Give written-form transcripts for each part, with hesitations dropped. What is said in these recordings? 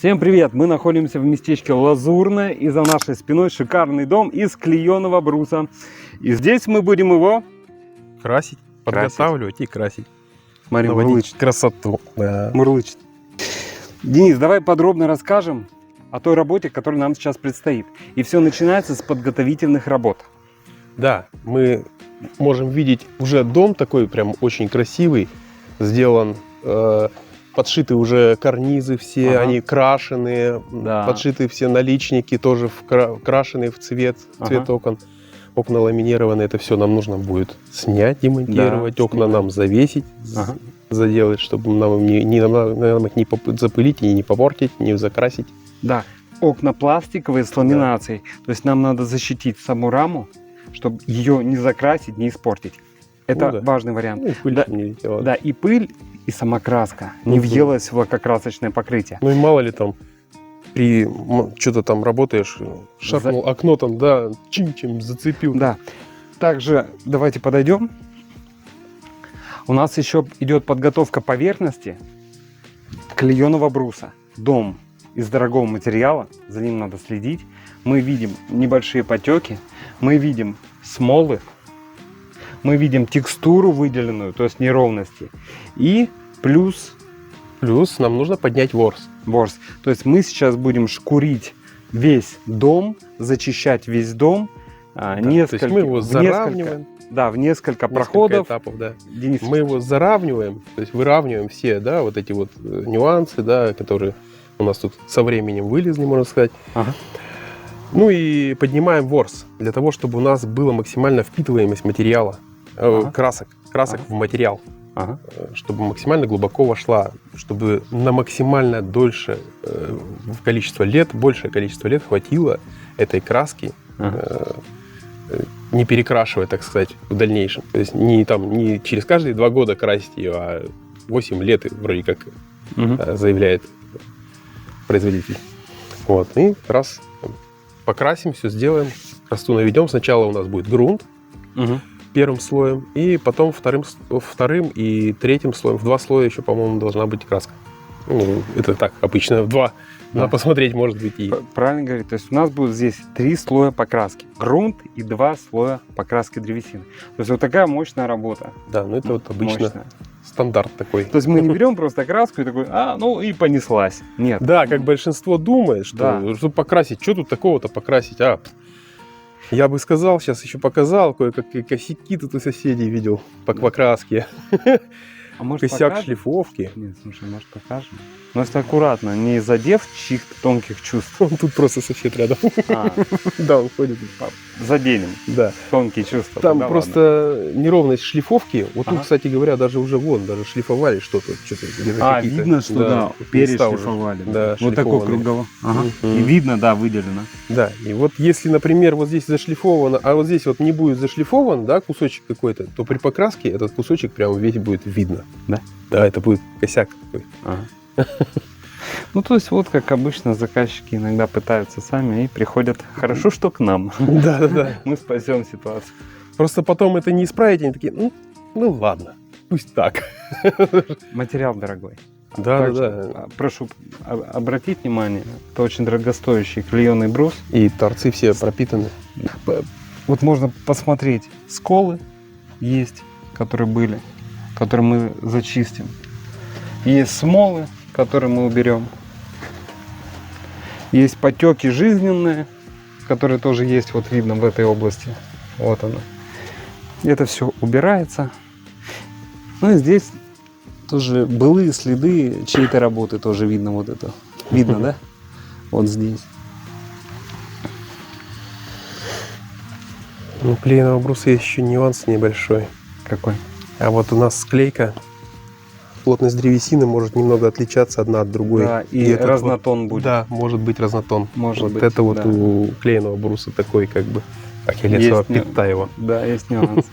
Всем привет! Мы находимся в местечке Лазурное, и за нашей спиной шикарный дом из клееного бруса. И здесь мы будем его красить, подготавливать и красить. Смотри, наводить мурлычет. красоту. Да. Мурлычет. Денис, давай подробно расскажем о той работе, которая нам сейчас предстоит. И все начинается с подготовительных работ. Да, мы можем видеть уже дом такой прям очень красивый, сделан, подшиты уже карнизы все, Ага. они крашеные, Да. подшиты все наличники тоже крашеные в цвет Ага. окон. Окна ламинированные, это все нам нужно будет снять, демонтировать, Да, окна снять. нам завесить, Ага. заделать, чтобы нам их не запылить, и не попортить, не закрасить. Да, окна пластиковые с ламинацией. То есть нам надо защитить саму раму, чтобы ее не закрасить, не испортить. Это Ну да. важный вариант. Ну, и пыль Да, не летела. Да, и пыль, и сама краска не Мгм. въелась в лакокрасочное покрытие. Ну и мало ли там, что-то там работаешь, шаркнул окно там, да, чем зацепил. Да. Также давайте подойдем. У нас еще идет подготовка поверхности клееного бруса. Дом из дорогого материала, за ним надо следить. Мы видим небольшие потеки, мы видим смолы, мы видим текстуру выделенную, то есть неровности. И плюс Плюс нам нужно поднять ворс. ворс. То есть мы сейчас будем шкурить весь дом, зачищать весь дом. То есть мы его заравниваем. В несколько Несколько проходов. этапов, да. Денис, Мы его заравниваем, то есть выравниваем все, да, вот эти вот нюансы, да, которые у нас тут со временем вылезли, можно сказать. Ага. Ну и поднимаем ворс для того, чтобы у нас была максимальная впитываемость материала, Ага. красок Ага. в материал. Ага. Чтобы максимально глубоко вошла, чтобы на максимально дольше количество лет, большее количество лет хватило этой краски, Ага. не перекрашивая, так сказать, в дальнейшем. То есть не через каждые 2 года красить ее, а 8 лет вроде как Мгм. заявляет производитель. Вот. И раз покрасим, все сделаем, красоту наведем. Сначала у нас будет грунт Мгм. первым слоем, и потом вторым и третьим слоем. В 2 слоя еще, по-моему, должна быть краска. Ну, это так, обычно в 2. Да. Надо посмотреть, может быть, и... Правильно говорит. То есть у нас будет здесь 3 слоя покраски. Грунт и 2 слоя покраски древесины. То есть вот такая мощная работа. Да, ну это вот обычно Мощная. стандарт такой. То есть мы не берем просто краску и такой, ну и понеслась. Нет. Да, как большинство думает, что Да. чтобы покрасить, что тут такого-то покрасить, я бы сказал, сейчас еще показал, кое-какие косяки тут у соседей видел по покраске. А может, Косяк покажем? шлифовки. Нет, слушай, может покажем? Но если аккуратно, не задев чьих-то тонких чувств. Он тут просто сосед рядом. А, Да, он ходит. заденем Да. тонкие чувства. Там Да просто неровность шлифовки. Вот Ага. тут, кстати говоря, даже шлифовали что-то. ладно. видно, что да, перешлифовали. Да, Вот такой шлифованный. круговой. Ага. Мгм. И видно, да, выделено. Да, и вот если, например, вот здесь зашлифовано, а вот здесь вот не будет зашлифован, да, кусочек какой-то, то при покраске этот кусочек прям весь будет видно. Да? Да, это будет косяк такой. Ага. Ну, то есть, вот как обычно, заказчики иногда пытаются сами и приходят. Хорошо, что к нам. Да. Мы спасем ситуацию. Просто потом это не исправить, они такие, ну ладно, пусть так. Материал дорогой. Да. Также, прошу обратить внимание, это очень дорогостоящий клееный брус. И торцы все пропитаны. Вот можно посмотреть, сколы есть, которые были, которые мы зачистим. Есть смолы, которые мы уберем. Есть потеки жизненные, которые тоже есть, вот видно в этой области. Вот оно. Это все убирается. Ну и здесь тоже былые следы чьей-то работы тоже видно вот это. Видно, да? Вот здесь. У клееного бруса есть еще нюанс небольшой. Какой? А вот у нас склейка, плотность древесины может немного отличаться одна от другой. Да, и этот разнотон будет. Да, может быть разнотон. Может вот быть, это вот да. у клееного бруса такой как бы ахиллесова Есть пята его. Да, есть нюанс.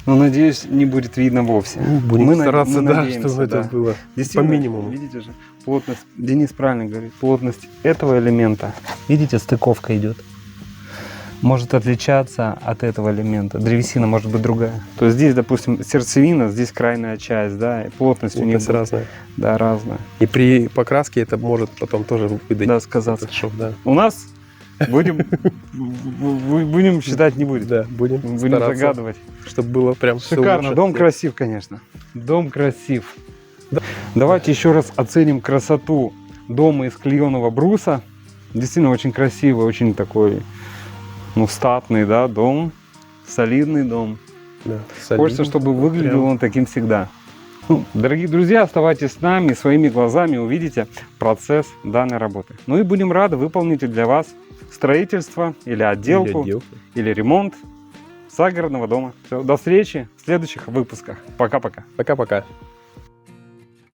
Но, надеюсь, не будет видно вовсе. Будем Мы стараться, мы да, надеемся, чтобы да. это было по Действительно, минимуму. видите же, плотность, Денис правильно говорит, плотность этого элемента. Видите, стыковка идет. может отличаться от этого элемента. Древесина может быть другая. То есть здесь, допустим, сердцевина, здесь крайняя часть, да, и плотность у них Плотность разная. Да, разная. И при покраске это может потом тоже выдать. Да, сказаться. этот шов, да. У нас будем считать, не будет. Да, будем стараться, загадывать. чтобы было прям всё Шикарно. лучше. Дом красив, конечно. Дом красив. Да. Давайте еще раз оценим красоту дома из клееного бруса. Действительно очень красивый, очень такой, ну, статный, да, дом. Солидный дом. Да, Хочется, солидно. чтобы выглядел Прям. он таким всегда. Ну, дорогие друзья, оставайтесь с нами, своими глазами увидите процесс данной работы. Ну и будем рады выполнить для вас строительство или отделку, Или отделку. или ремонт загородного дома. Все, до встречи в следующих выпусках. Пока-пока. Пока-пока.